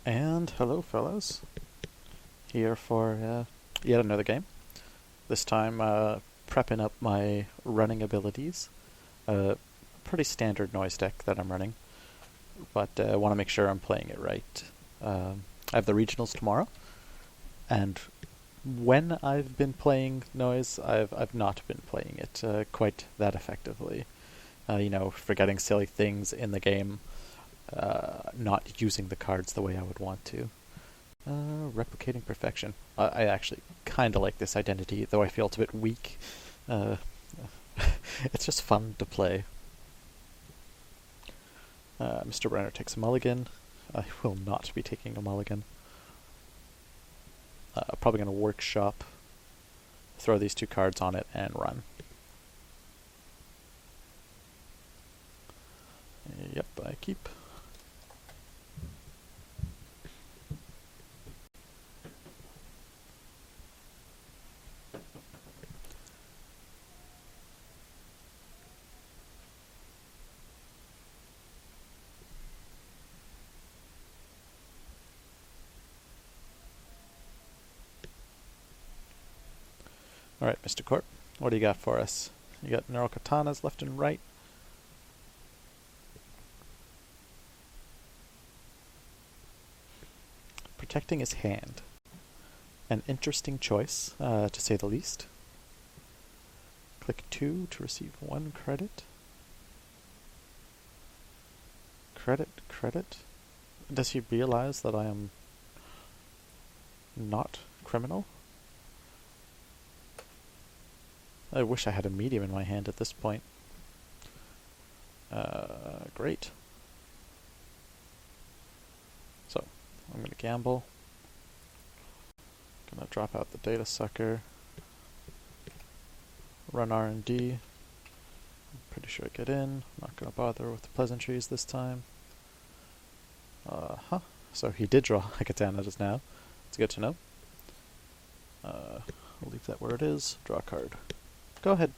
And hello fellas, here for yet another game. This time prepping up my running abilities. Pretty standard noise deck that I'm running, but I want to make sure I'm playing it right. I have the regionals tomorrow, and when I've been playing noise, I've not been playing it quite that effectively. Forgetting silly things in the game, not using the cards the way I would want to. Replicating perfection. I actually kind of like this identity, though I feel it's a bit weak. It's just fun to play. Mr. Brenner takes a mulligan. I will not be taking a mulligan. Probably going to workshop, throw these two cards on it, and run. Yep, I keep. Alright, Mr. Corp, what do you got for us? You got Katanas left and right. Protecting his hand. An interesting choice, to say the least. Click 2 to receive 1 credit. Credit. Does he realize that I am not criminal? I wish I had a medium in my hand at this point. Great. So, I'm going to gamble. Going to drop out the Datasucker. Run R&D. I'm pretty sure I get in. Not going to bother with the pleasantries this time. So he did draw a Katana just now. It's good to know. I'll leave that where it is. Draw a card. Go ahead.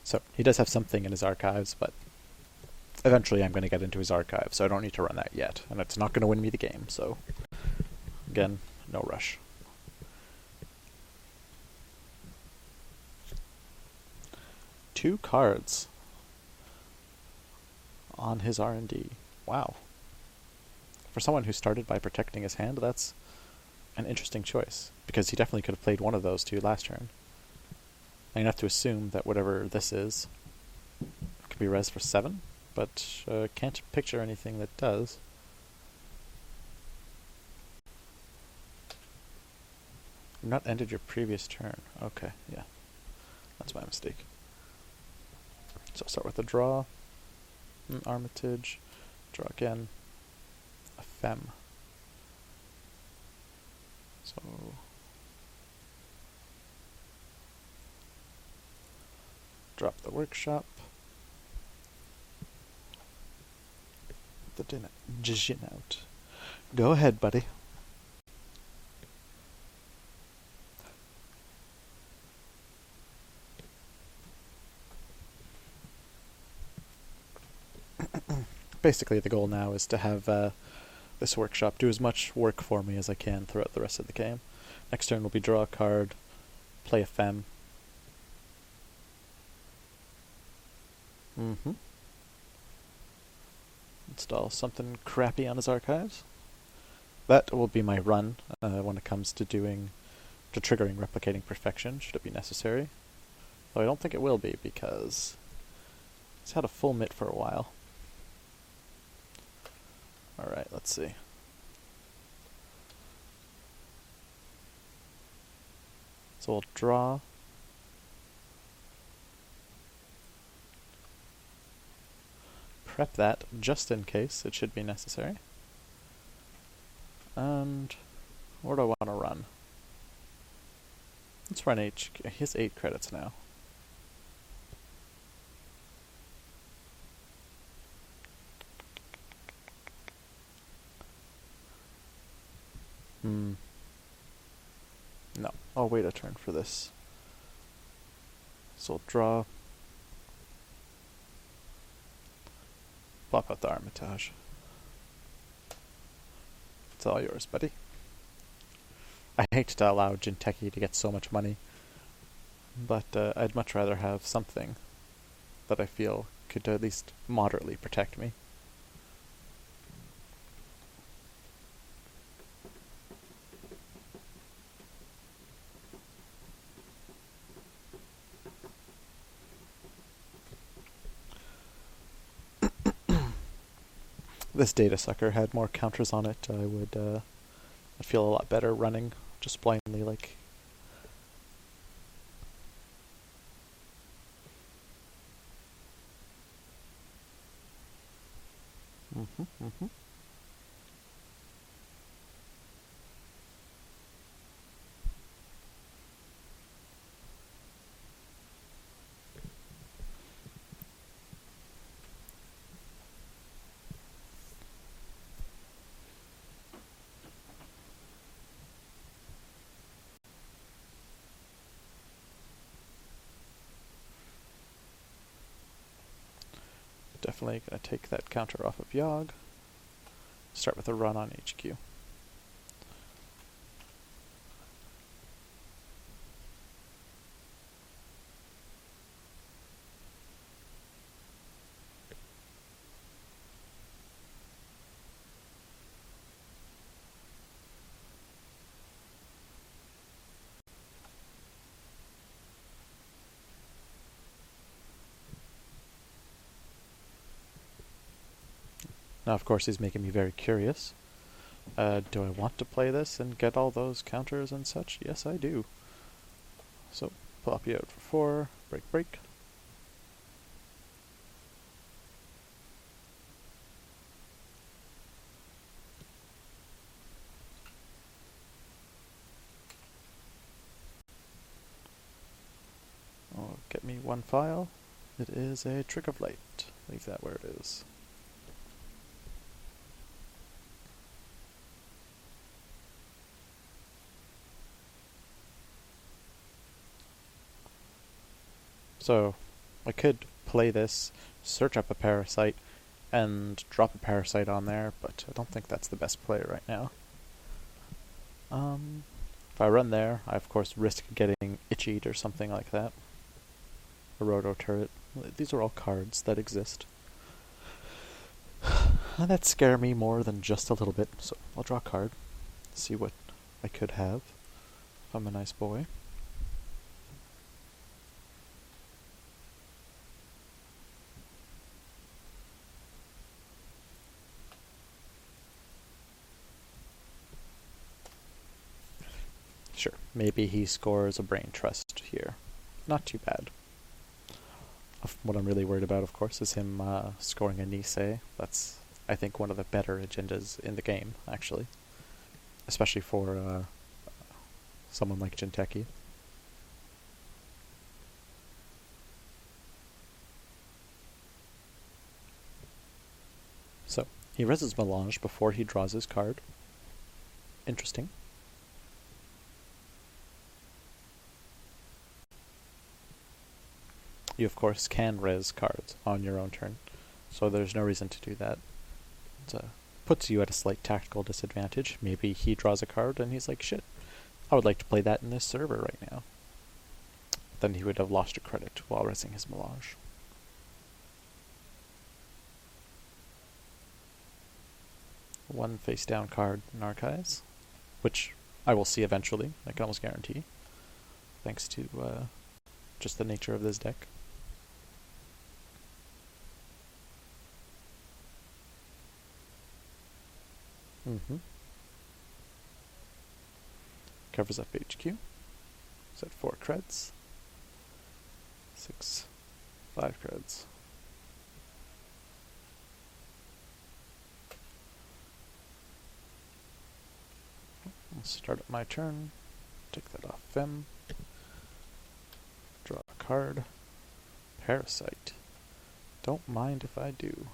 So, he does have something in his archives, but eventually I'm going to get into his archive, so I don't need to run that yet. And it's not going to win me the game, so again, no rush. Two cards on his R&D. Wow. For someone who started by protecting his hand, that's an interesting choice, because he definitely could have played one of those two last turn. I'm going to have to assume that whatever this is could be res for 7, but can't picture anything that does. You've not ended your previous turn. Okay, yeah. That's my mistake. So I'll start with a draw, an Armitage, draw again, a Femme. So drop the workshop. The Jin out. Go ahead, buddy. Basically, the goal now is to have this workshop do as much work for me as I can throughout the rest of the game. Next turn will be draw a card, play a Femme. Install something crappy on his archives. That will be my run when it comes to triggering replicating perfection, should it be necessary. Though I don't think it will be, because he's had a full mitt for a while. Alright, let's see. So we'll draw. Prep that just in case it should be necessary. And where do I want to run? Let's run HQ. He has 8 credits now. No, I'll wait a turn for this. So we'll draw. Plop out the Armitage. It's all yours, buddy. I hate to allow Jinteki to get so much money, but I'd much rather have something that I feel could at least moderately protect me. This Datasucker had more counters on it, I'd feel a lot better running just blindly like. Definitely gonna take that counter off of Yogg. Start with a run on HQ. Now, of course, he's making me very curious. Do I want to play this and get all those counters and such? Yes, I do. So, plop you out for 4, break, break. Oh, get me one file. It is a Trick of Light. Leave that where it is. So, I could play this, search up a parasite, and drop a parasite on there, but I don't think that's the best play right now. If I run there, I of course risk getting itchied or something like that. A roto turret. These are all cards that exist. That scare me more than just a little bit, so I'll draw a card, see what I could have if I'm a nice boy. Sure, maybe he scores a brain trust here. Not too bad. What I'm really worried about, of course, is him scoring a Nisei. That's, I think, one of the better agendas in the game, actually. Especially for someone like Jinteki. So, he reses Melange before he draws his card. Interesting. You, of course, can res cards on your own turn, so there's no reason to do that. It puts you at a slight tactical disadvantage. Maybe he draws a card and he's like, shit, I would like to play that in this server right now. Then he would have lost a credit while resing his Melange. One face-down card in Archives, which I will see eventually, I can almost guarantee, thanks to just the nature of this deck. Covers up HQ. Is that 4 creds? 6, 5 creds. I'll start up my turn. Take that off Fem. Draw a card. Parasite. Don't mind if I do.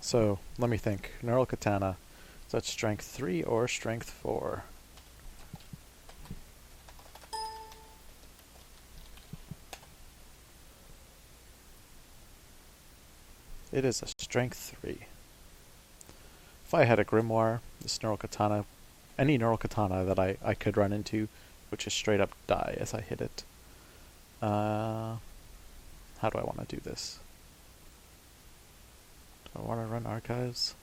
So, let me think. Neural Katana. Is that strength 3 or strength 4? It is a strength 3. If I had a grimoire, this neural katana, any neural katana that I could run into would just straight up die as I hit it. How do I want to do this? Do I want to run archives?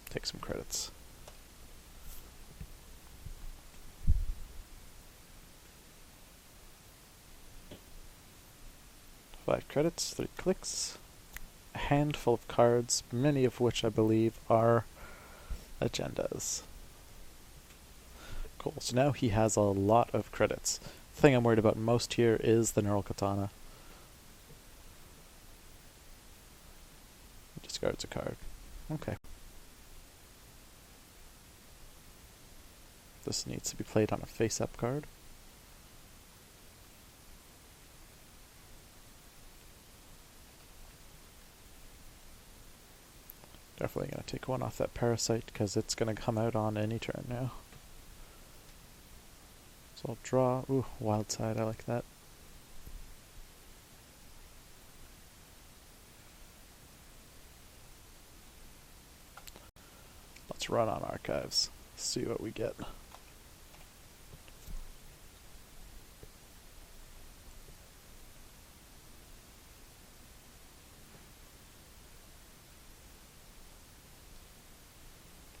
Take some credits. Five credits, 3 clicks. A handful of cards, many of which I believe are agendas. Cool, so now he has a lot of credits. The thing I'm worried about most here is the neural katana. Discards a card. Okay. This needs to be played on a face-up card. Definitely going to take one off that parasite because it's going to come out on any turn now. So I'll draw. Ooh, wild side, I like that. Let's run on archives. See what we get.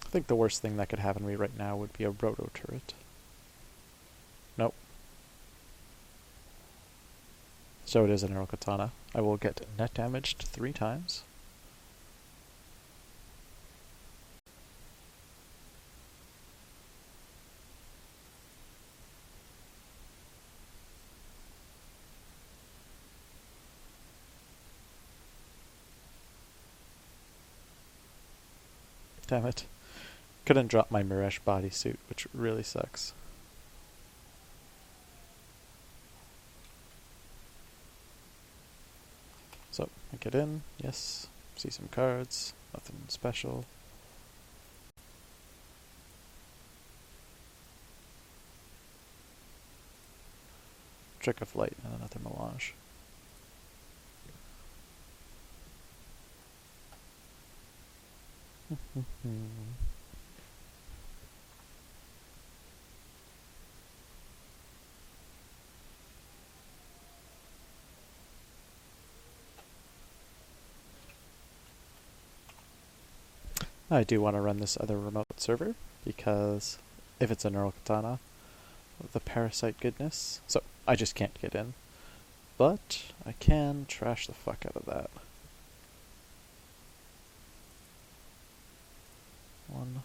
I think the worst thing that could happen to me right now would be a roto turret. Nope. So it is a neural katana. I will get net damaged 3 times. Damn it. Couldn't drop my Miresh bodysuit, which really sucks. So, I get in, yes, see some cards, nothing special. Trick of Light and another melange. I do want to run this other remote server, because if it's a neural katana, the parasite goodness. So, I just can't get in. But, I can trash the fuck out of that. 1.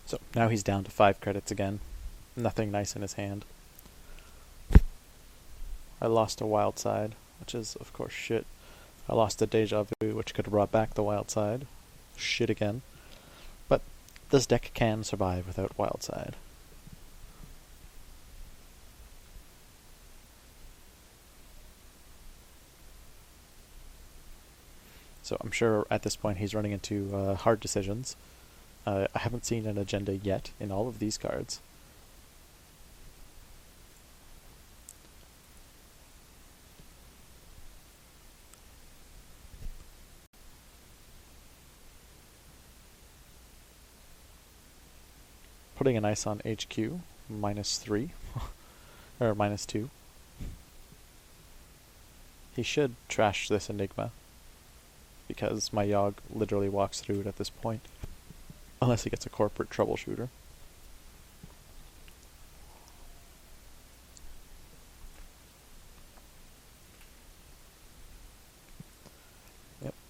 So, now he's down to 5 credits again. Nothing nice in his hand. I lost a wild side, which is, of course, shit. I lost a deja vu, which could have brought back the wild side. Shit again. But this deck can survive without wild side. So I'm sure at this point he's running into hard decisions. I haven't seen an agenda yet in all of these cards. Putting an ice on HQ, -3, or -2. He should trash this Enigma, because my Yogg literally walks through it at this point. Unless he gets a corporate troubleshooter.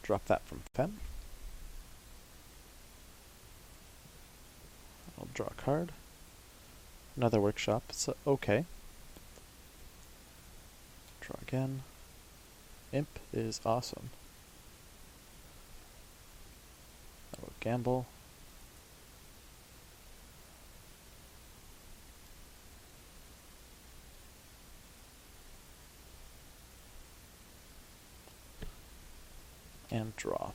drop that from pen. I'll draw a card. Another workshop, it's okay. Draw again. Imp is awesome. I will gamble. And draw.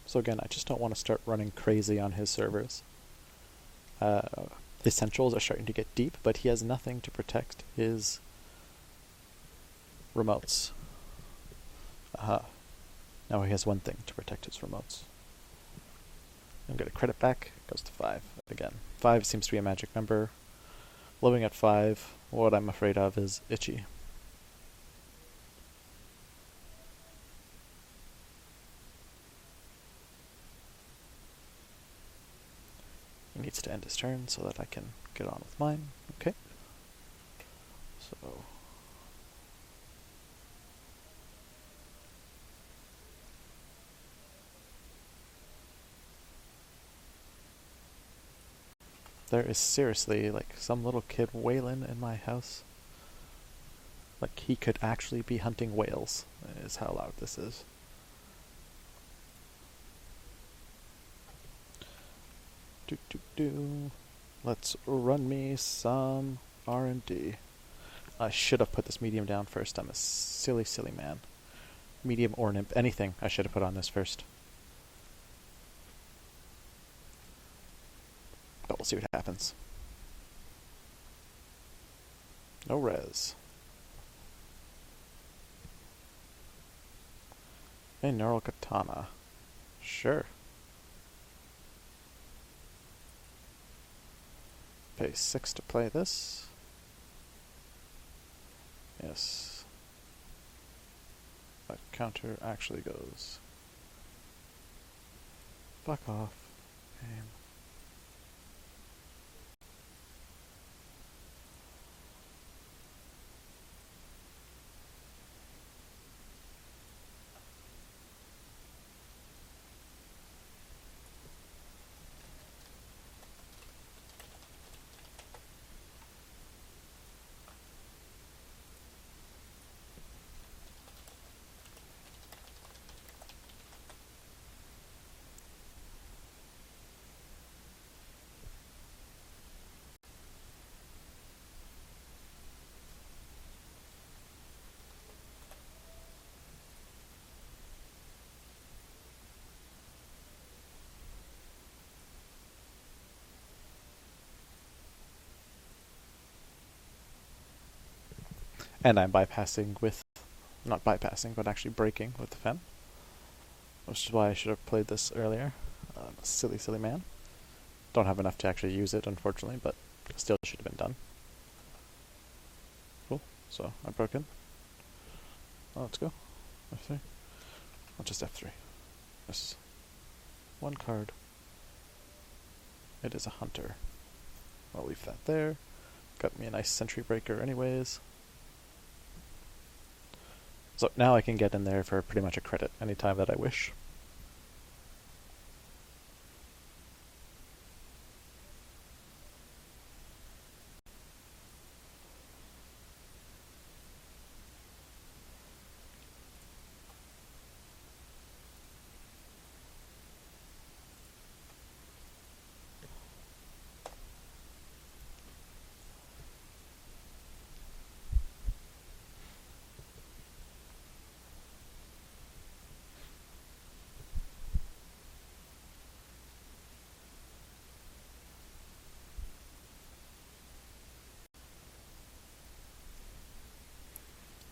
So again, I just don't want to start running crazy on his servers. His centrals are starting to get deep, but he has nothing to protect his remotes. Aha. Now he has one thing to protect his remotes. I'm going to credit back, goes to 5 again. 5 seems to be a magic number. Living at 5, what I'm afraid of is itchy. He needs to end his turn so that I can get on with mine. Okay. So there is seriously like some little kid wailing in my house. Like he could actually be hunting whales, is how loud this is. Let's run me some R&D. I should have put this medium down first. I'm a silly, silly man. Medium or nymph, anything I should have put on this first. But we'll see what happens. No res. A neural katana. Sure. Pay 6 to play this. Yes. That counter actually goes. Fuck off. Game. And I'm bypassing with, not bypassing, but actually breaking with the fen. Which is why I should have played this earlier. Silly, silly man. Don't have enough to actually use it, unfortunately, but still should have been done. Cool. So, I'm broken. Oh, let's go. F3. I'll just F3. Yes. One card. It is a hunter. I'll leave that there. Got me a nice sentry breaker anyways. So now I can get in there for pretty much a credit anytime that I wish.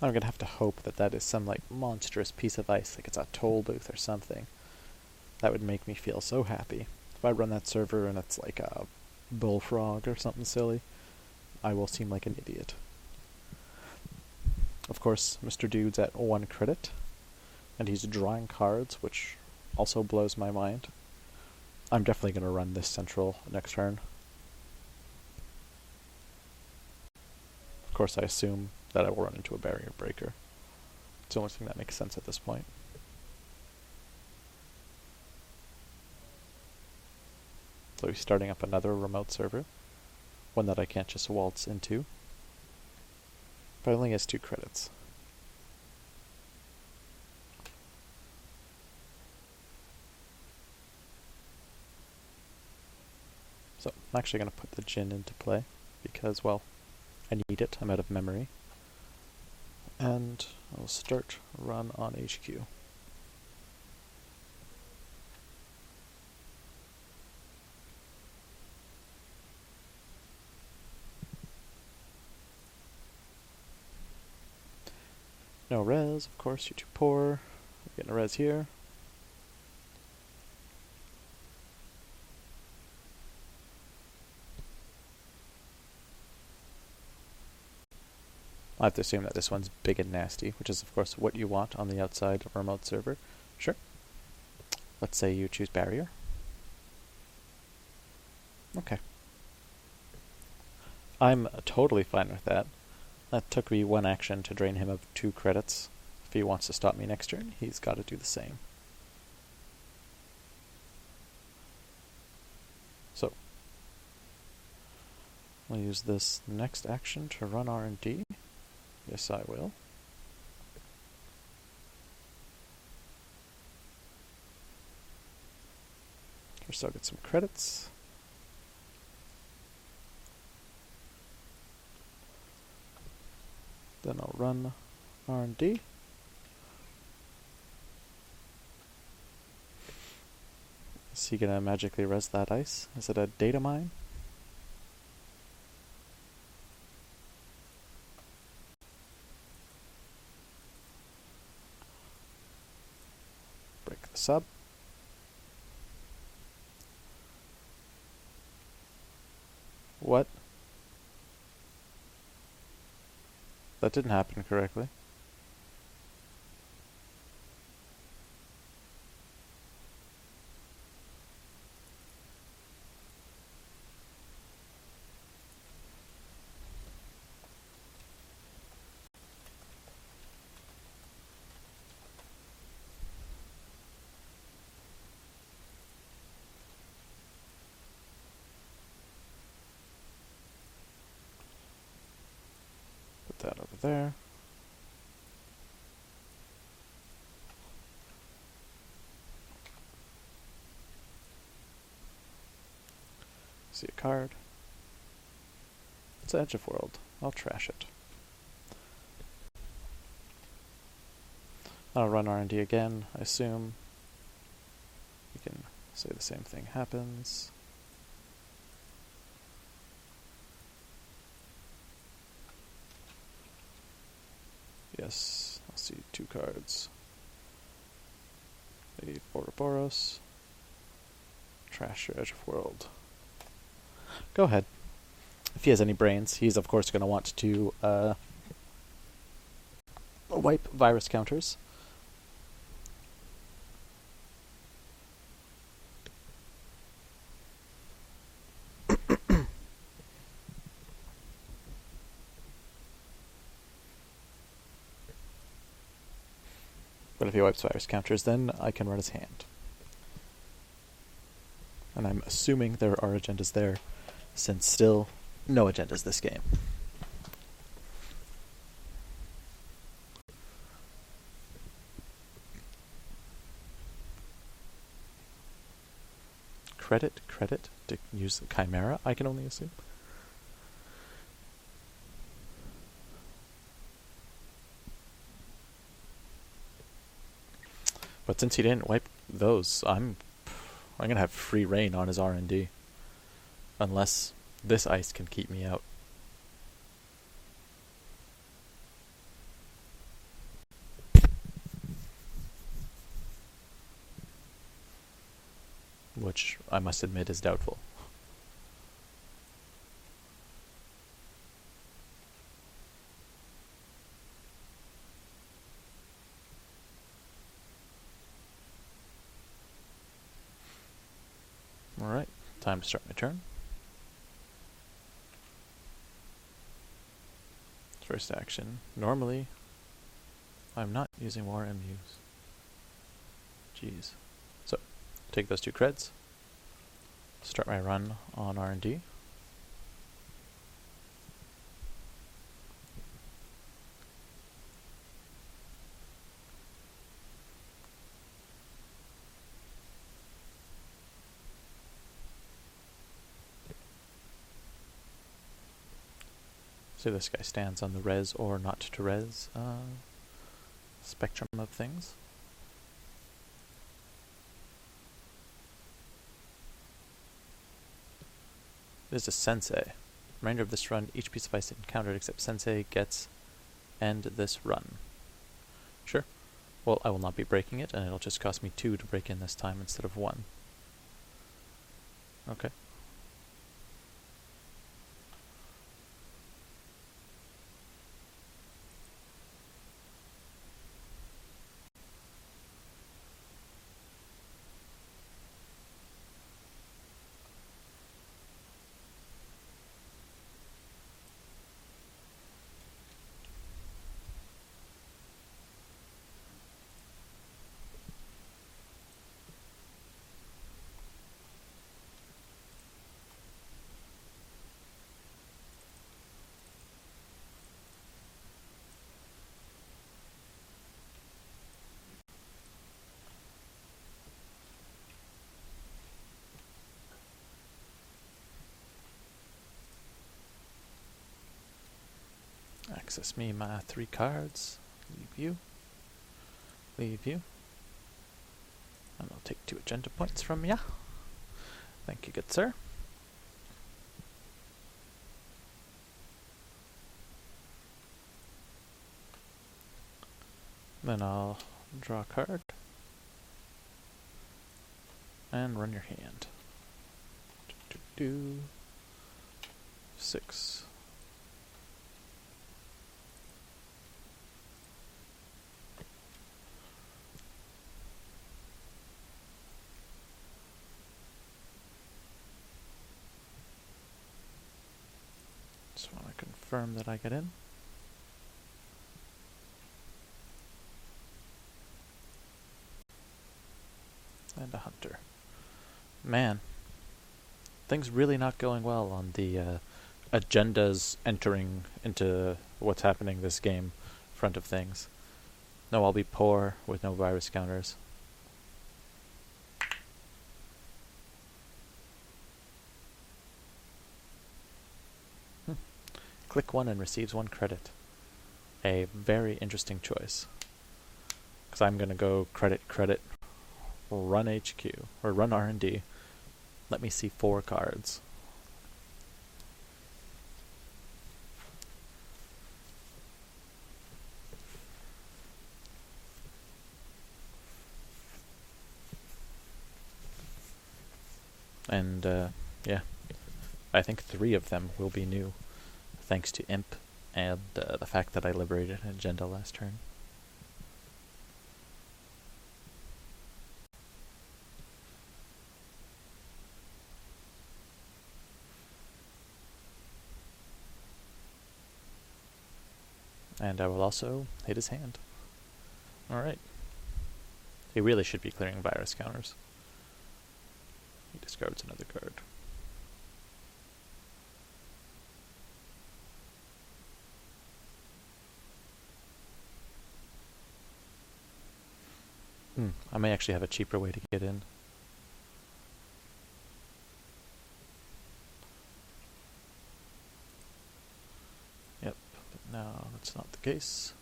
I'm gonna have to hope that that is some like monstrous piece of ice, like it's a toll booth or something. That would make me feel so happy. If I run that server and it's like a bullfrog or something silly, I will seem like an idiot. Of course, Mr. Dude's at 1 credit, and he's drawing cards, which also blows my mind. I'm definitely going to run this central next turn. Of course, I assume that I will run into a barrier breaker. It's the only thing that makes sense at this point. So he's starting up another remote server, one that I can't just waltz into. But it only has 2 credits. So I'm actually going to put the Djinn into play because, well, I need it. I'm out of memory. And I'll start run on HQ. No res, of course, you're too poor. I'm getting a res here. I have to assume that this one's big and nasty, which is of course what you want on the outside remote server. Sure. Let's say you choose barrier. Okay. I'm totally fine with that. That took me 1 action to drain him of 2 credits. If he wants to stop me next turn, he's got to do the same. So, I'll use this next action to run R&D. Yes, I will. First I'll get some credits. Then I'll run R&D. Is he gonna magically res that ice? Is it a data mine? Break the sub. What? That didn't happen correctly. Put that over there. See a card. It's Edge of World. I'll trash it. I'll run R&D again, I assume. We can say the same thing happens. Yes, I'll see 2 cards. A Ouroboros. Trash your Edge of World. Go ahead. If he has any brains, he's of course going to want to wipe virus counters. But if he wipes virus counters, then I can run his hand. And I'm assuming there are agendas there, since still no agendas this game. Credit to use the Chimera, I can only assume. But since he didn't wipe those, I'm gonna have free reign on his R&D. Unless this ice can keep me out. Which I must admit is doubtful. Time to start my turn. First action. Normally, I'm not using more MUs. Jeez. So, take those 2 creds. Start my run on R&D. So this guy stands on the res or not to res spectrum of things. It is a sensei. Remainder of this run, each piece of ice encountered except sensei gets end this run. Sure. Well, I will not be breaking it, and it'll just cost me 2 to break in this time instead of 1. Okay. Access me my 3 cards. Leave you. Leave you. And I'll take 2 agenda points from ya. Thank you, good sir. Then I'll draw a card. And run your hand. 6. Just want to confirm that I get in. And a hunter. Man, things really not going well on the agendas entering into what's happening this game front of things. No, I'll be poor with no virus counters. Click 1 and receives 1 credit. A very interesting choice. Because I'm going to go credit, run HQ, or run R&D. Let me see 4 cards. And, yeah, I think 3 of them will be new, thanks to Imp and the fact that I liberated an agenda last turn. And I will also hit his hand. Alright. He really should be clearing virus counters. He discards another card. I may actually have a cheaper way to get in. Yep, but now that's not the case.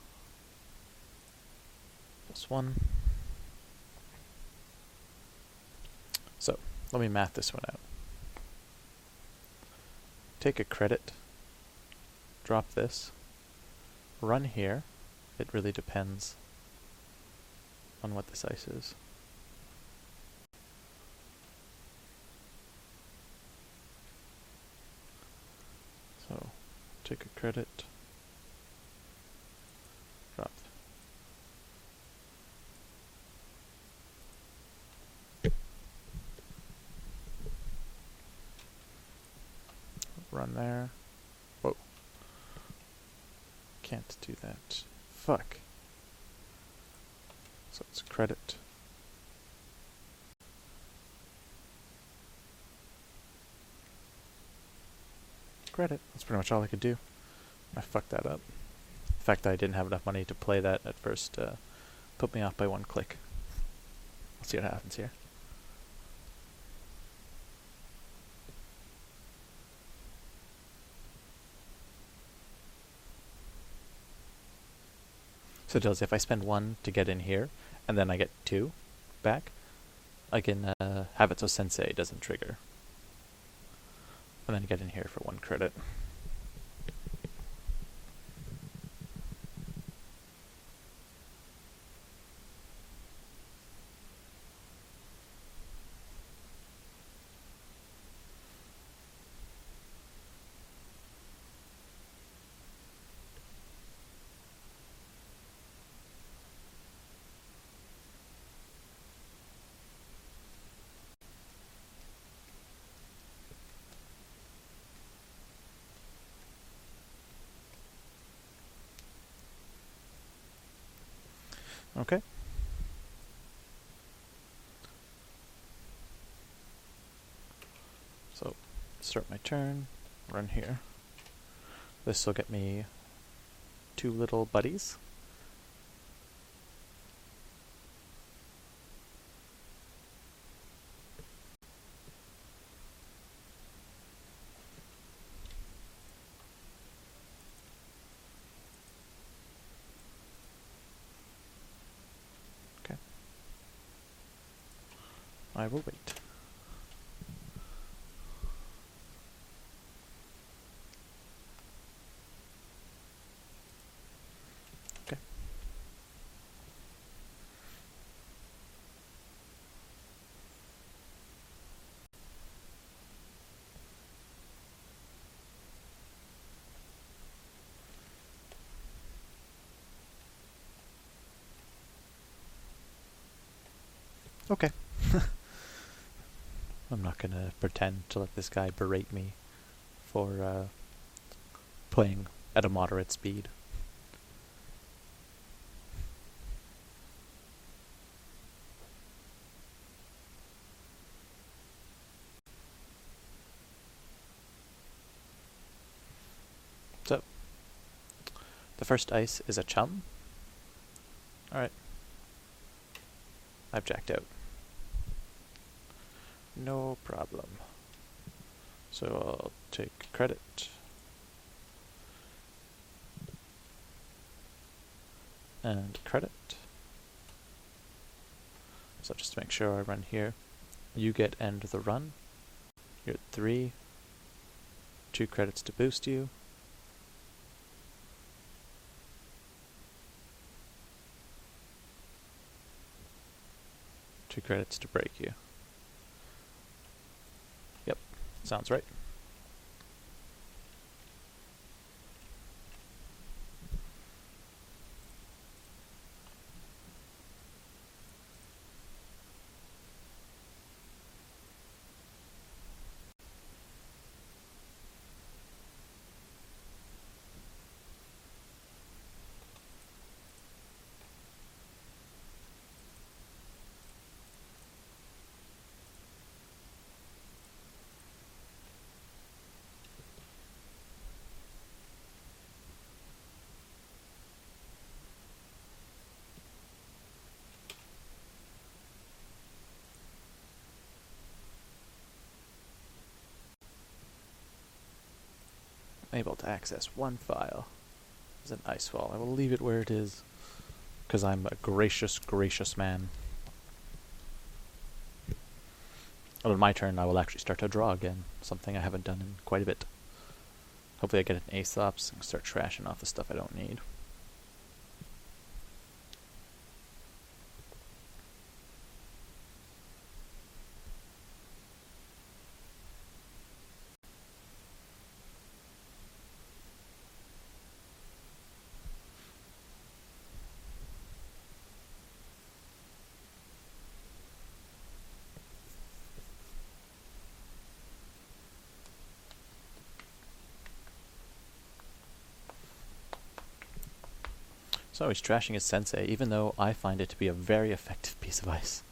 +1. So, let me math this one out. Take a credit, drop this, run here. It really depends on what this ice is. So, take a credit, drop. run there. Whoa. Can't do that. Fuck. So it's credit. Credit. That's pretty much all I could do. I fucked that up. The fact that I didn't have enough money to play that at first put me off by one click. Let's see what happens here. So it tells if I spend 1 to get in here, and then I get 2 back, I can have it so Sensei doesn't trigger. And then get in here for 1 credit. Okay. So, start my turn, run here. This will get me 2 little buddies. Okay. I will wait. Okay. Okay. I'm not gonna pretend to let this guy berate me for playing at a moderate speed. So, the first ice is a chum. Alright. I've jacked out. No problem. So I'll take credit. And credit. So just to make sure I run here. You get end the run. You're at 3. 2 credits to boost you. Two credits to break you. Yep, sounds right. Able to access 1 file. It's an ice fall. I will leave it where it is, because I'm a gracious, gracious man. And on my turn, I will actually start to draw again, something I haven't done in quite a bit. Hopefully I get an Aesop's and start trashing off the stuff I don't need. So he's trashing his sensei, even though I find it to be a very effective piece of ice.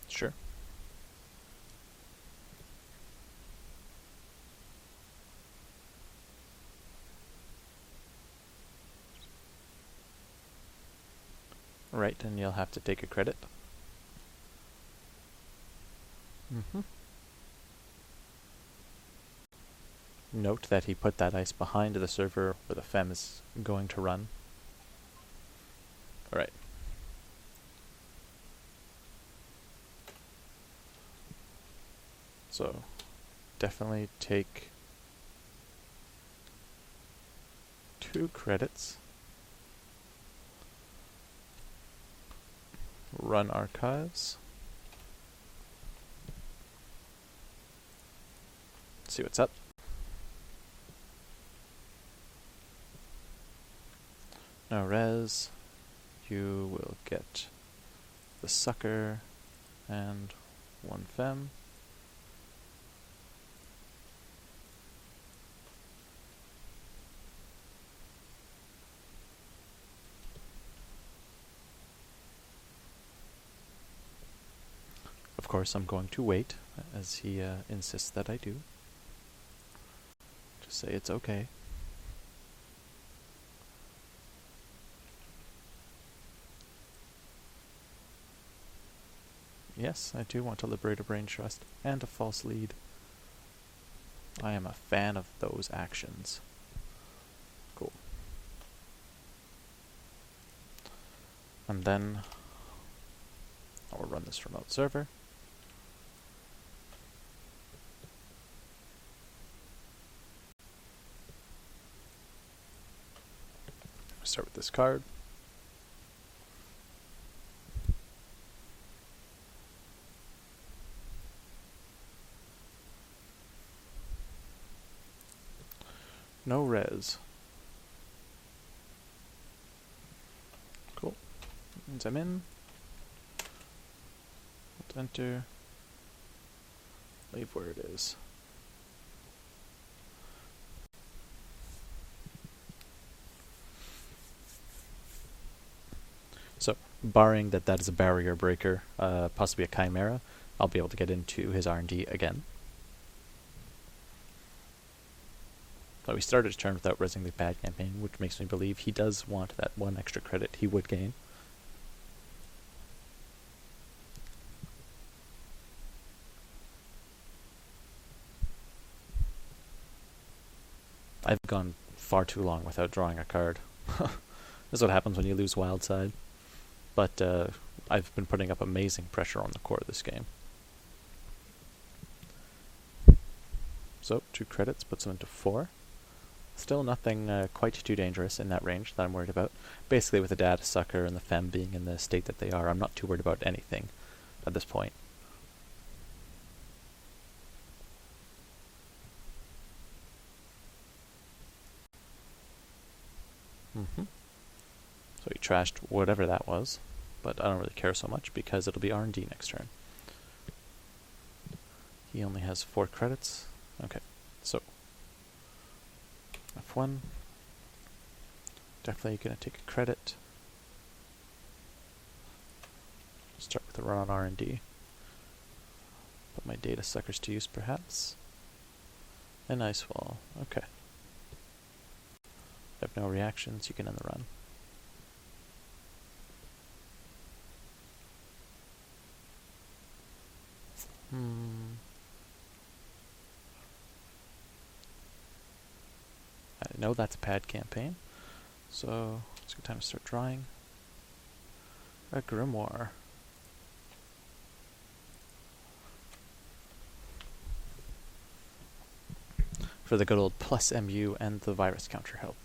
Sure. Right, and you'll have to take a credit. Note that he put that ice behind the server where the fem is going to run. Alright. So, definitely take 2 credits. Run archives. See what's up. No res. You will get the sucker and 1 fem. Of course, I'm going to wait, as he insists that I do. Just say it's okay. Yes, I do want to liberate a brain trust and a false lead. I am a fan of those actions. Cool. And then I'll run this remote server. Start with this card. No res. Cool. Once I'm in, let's enter. Leave where it is. So, barring that is a barrier breaker, possibly a chimera, I'll be able to get into his R&D again. So we started his turn without resing the bad campaign, which makes me believe he does want that 1 extra credit he would gain. I've gone far too long without drawing a card. This is what happens when you lose Wild Side. But I've been putting up amazing pressure on the core of this game. So, 2 credits puts him into 4. Still nothing quite too dangerous in that range that I'm worried about. Basically, with the Datasucker and the Fem being in the state that they are, I'm not too worried about anything at this point. So he trashed whatever that was, but I don't really care so much because it'll be R&D next turn. He only has 4 credits. Okay, so F1. Definitely going to take a credit. Start with a run on R&D. Put my data suckers to use, perhaps. And Ice Wall. Okay. Have no reactions, you can end the run. I know that's a pad campaign, so it's a good time to start drawing. A Grimoire. For the good old plus MU and the virus counter help.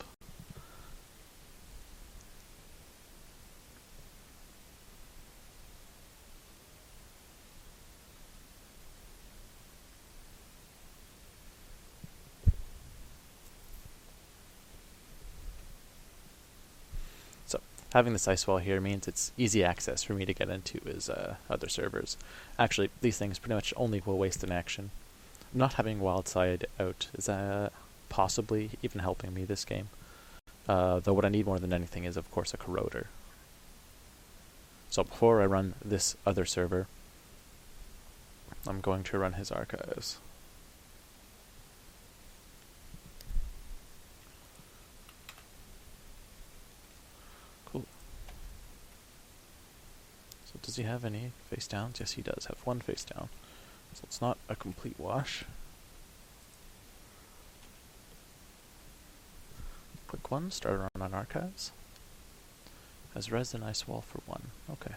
having this ice wall here means it's easy access for me to get into his other servers. Actually, these things pretty much only will waste an action. Not having wild side out is possibly even helping me this game. Though what I need more than anything is, of course, a corroder. So before I run this other server, I'm going to run his archives. Cool. So does he have any face downs? Yes, he does have one face down. So it's not a complete wash. Quick one, start run on archives. Has res and ice wall for 1. Okay.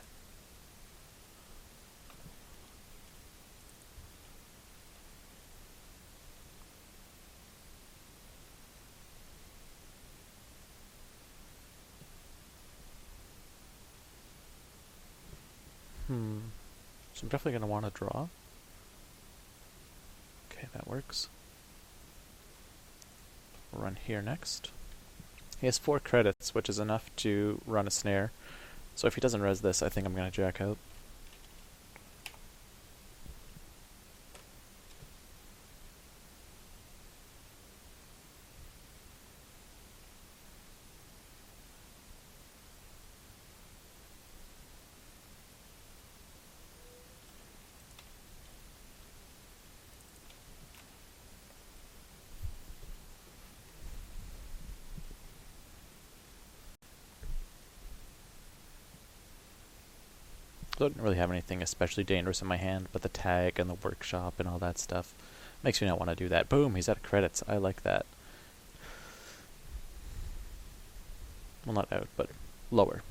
So I'm definitely going to want to draw. Okay, that works. We'll run here next. He has 4 credits, which is enough to run a snare. So if he doesn't res this, I think I'm going to jack out. I don't really have anything especially dangerous in my hand, but the tag and the workshop and all that stuff makes me not want to do that. Boom, he's out of credits. I like that. Well, not out, but lower.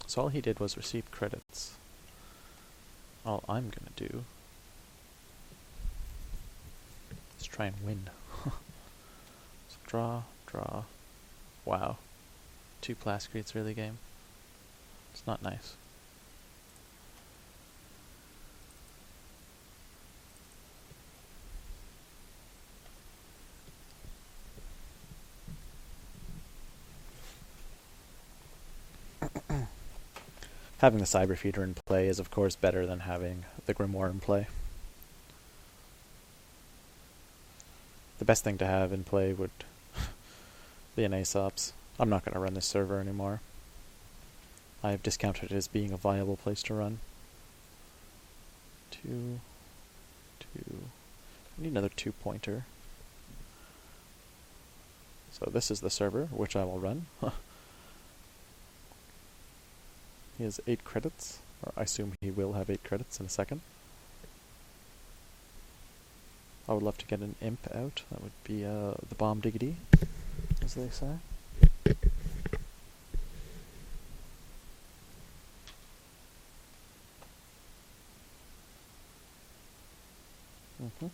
So all he did was receive credits. All I'm gonna do is try and win. So draw, draw. Wow. 2 blast creates early game. It's not nice. Having the Cyber Feeder in play is of course better than having the Grimoire in play. The best thing to have in play would be an Aesop's. I'm not going to run this server anymore. I have discounted it as being a viable place to run. 2, 2. I need another 2-pointer. So this is the server, which I will run. He has 8 credits, or I assume he will have 8 credits in a second. I would love to get an imp out. That would be the bomb diggity, as they say. And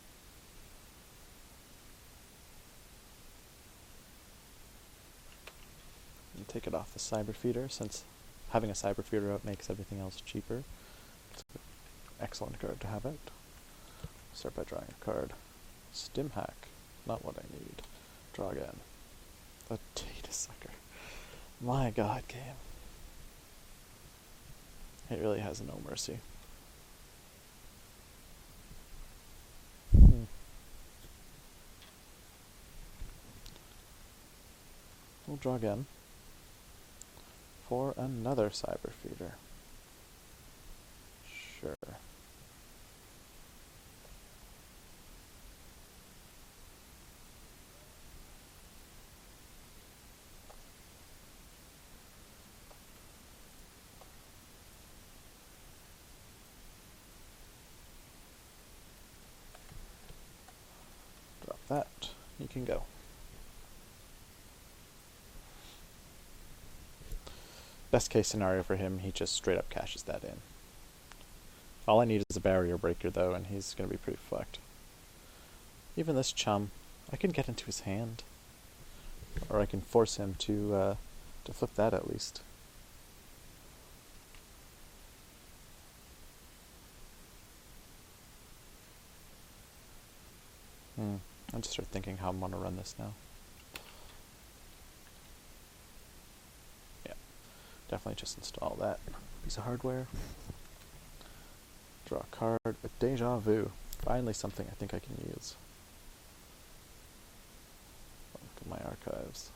take it off the Cyber Feeder, since having a Cyber Feeder out makes everything else cheaper. It's an excellent card to have out. Start by drawing a card. Stim Hack. Not what I need. Draw again. The Datasucker. My god, game. It really has no mercy. We'll draw again. For another Cyber Feeder. Sure. Drop that. You can go. Best case scenario for him, he just straight up cashes that in. All I need is a barrier breaker though, and he's gonna be pretty fucked. Even this chum, I can get into his hand. Or I can force him to flip that at least. I just start thinking how I'm going to run this now. Yeah, definitely just install that piece of hardware. Draw a card with Deja Vu. Finally something I think I can use. Look at my archives.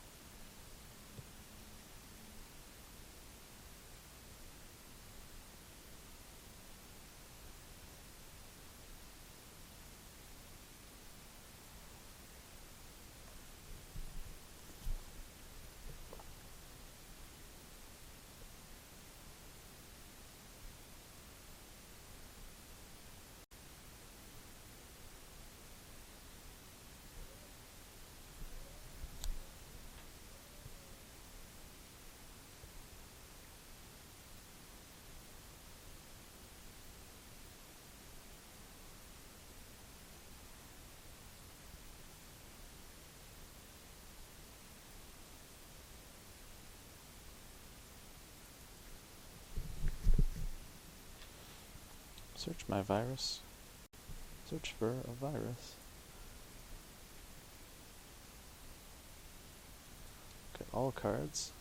Search my virus. Search for a virus. Okay, all cards.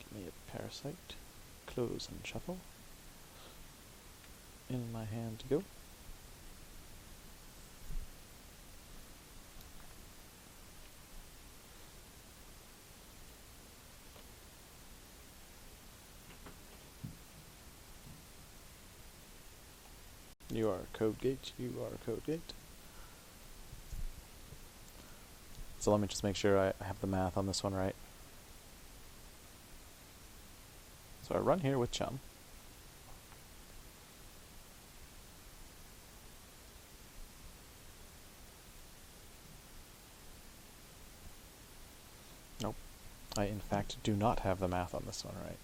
Give me a parasite. Close and shuffle. In my hand to go. You are a code gate. You are a code gate. So let me just make sure I have the math on this one right. So I run here with Chum. Nope. I in fact do not have the math on this one right.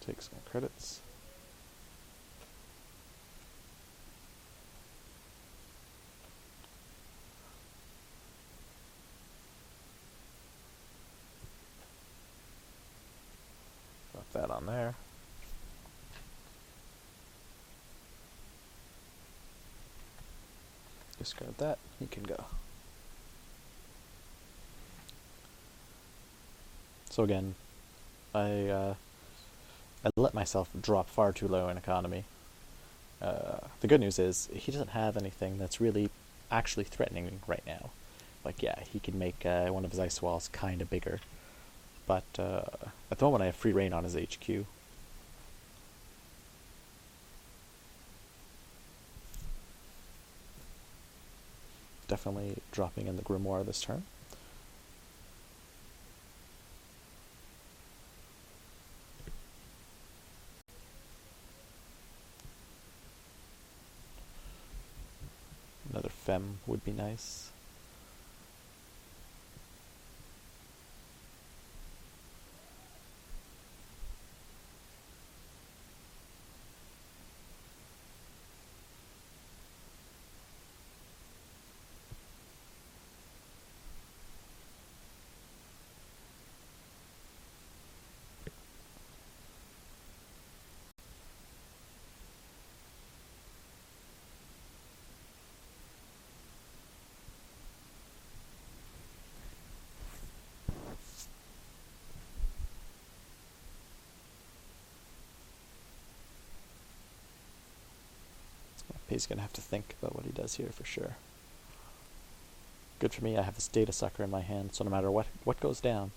Take some credits. Drop that on there. Discard that. He can go. So again, I let myself drop far too low in economy. The good news is he doesn't have anything that's really actually threatening right now. Like, yeah, he can make one of his ice walls kind of bigger. But at the moment I have free reign on his HQ. Definitely dropping in the Grimoire this turn. Another Femme would be nice. He's going to have to think about what he does here for sure. Good for me, I have this Datasucker in my hand, so no matter what goes down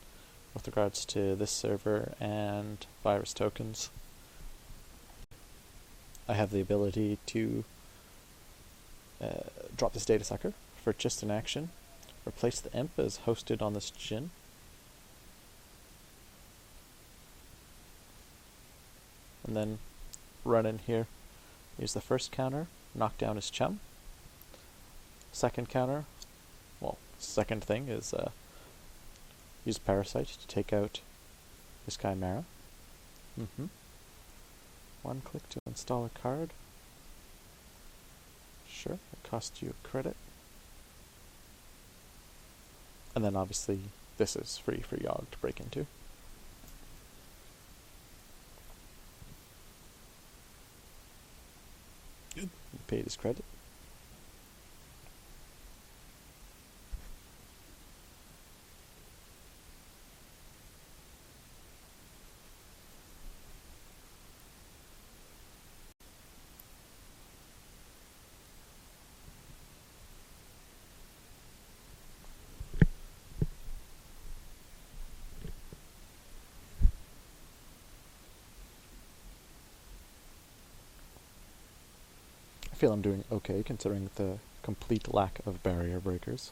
with regards to this server and virus tokens, I have the ability to drop this Datasucker for just an action, replace the imp as hosted on this Jin, and then run in here, use the first counter, knock down his Chum. Second counter, well, second thing is use Parasite to take out his Chimera. One click to install a card. Sure, it costs you a credit. And then obviously this is free for Yogg to break into. paid his credit. I feel I'm doing okay considering the complete lack of barrier breakers.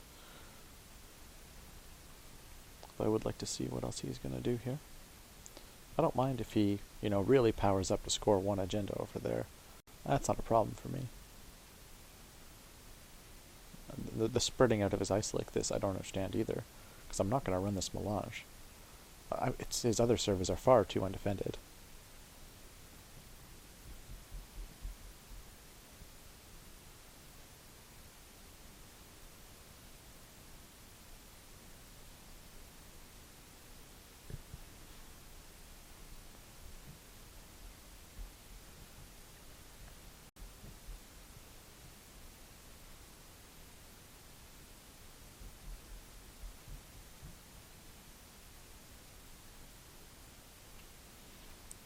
But I would like to see what else he's going to do here. I don't mind if he, really powers up to score one agenda over there. That's not a problem for me. The spreading out of his ice like this I don't understand either, because I'm not going to run this melange. His other servers are far too undefended.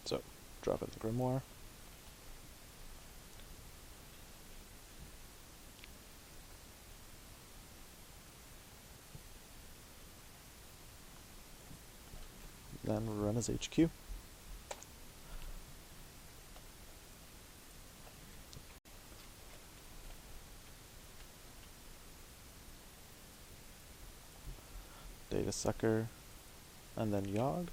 So, drop in the Grimoire. Then run his HQ. Datasucker, and then Yogg.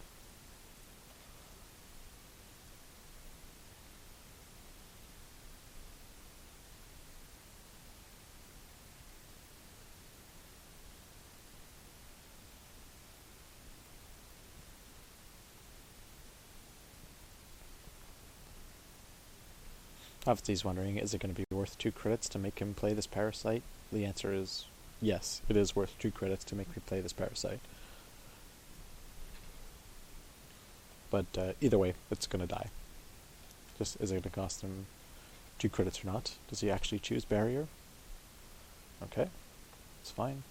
Obviously he's wondering, is it going to be worth 2 credits to make him play this Parasite? The answer is yes, it is worth 2 credits to make me play this Parasite. But either way, it's going to die. Just, is it going to cost him 2 credits or not? Does he actually choose Barrier? Okay, it's fine.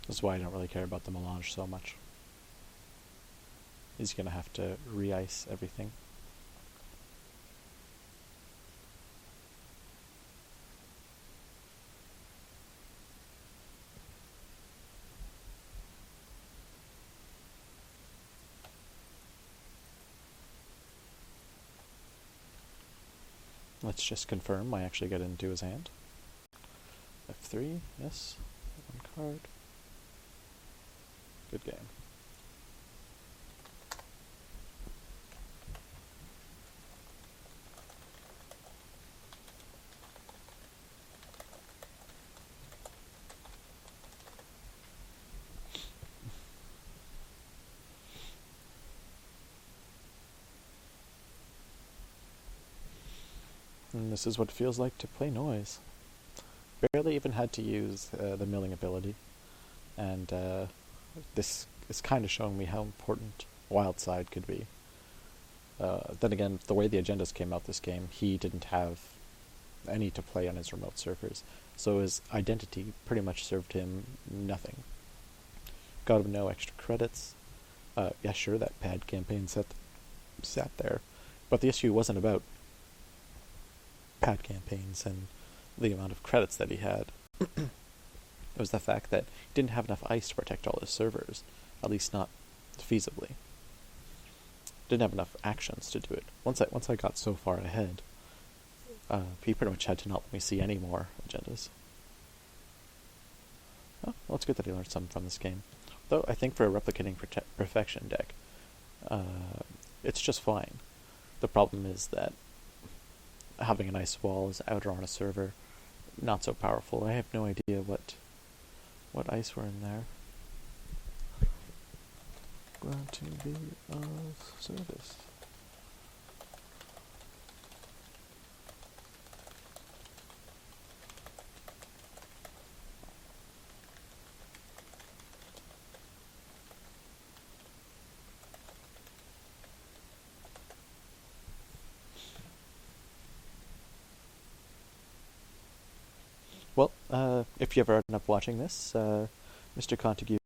That's why I don't really care about the melange so much. He's going to have to re-ice everything. Let's just confirm I actually get into his hand. F3, yes. 1 card. Good game. And this is what it feels like to play Noise. Barely even had to use the milling ability. And this is kind of showing me how important Wild Side could be. Then again, the way the agendas came out this game, he didn't have any to play on his remote servers, so his identity pretty much served him nothing. Got him no extra credits. Yeah, sure, that pad campaign sat there, but the issue wasn't about pad campaigns and the amount of credits that he had. It was the fact that he didn't have enough ice to protect all his servers, at least not feasibly. Didn't have enough actions to do it. Once I got so far ahead, he pretty much had to not let me see any more agendas. Oh, well, it's good that he learned something from this game. Though I think for a replicating perfection deck, it's just fine. The problem is that having an ice wall is outer on a server, not so powerful. I have no idea what ice were in there. Glad to be of service. Well, if you ever end up watching this, Mr. Contague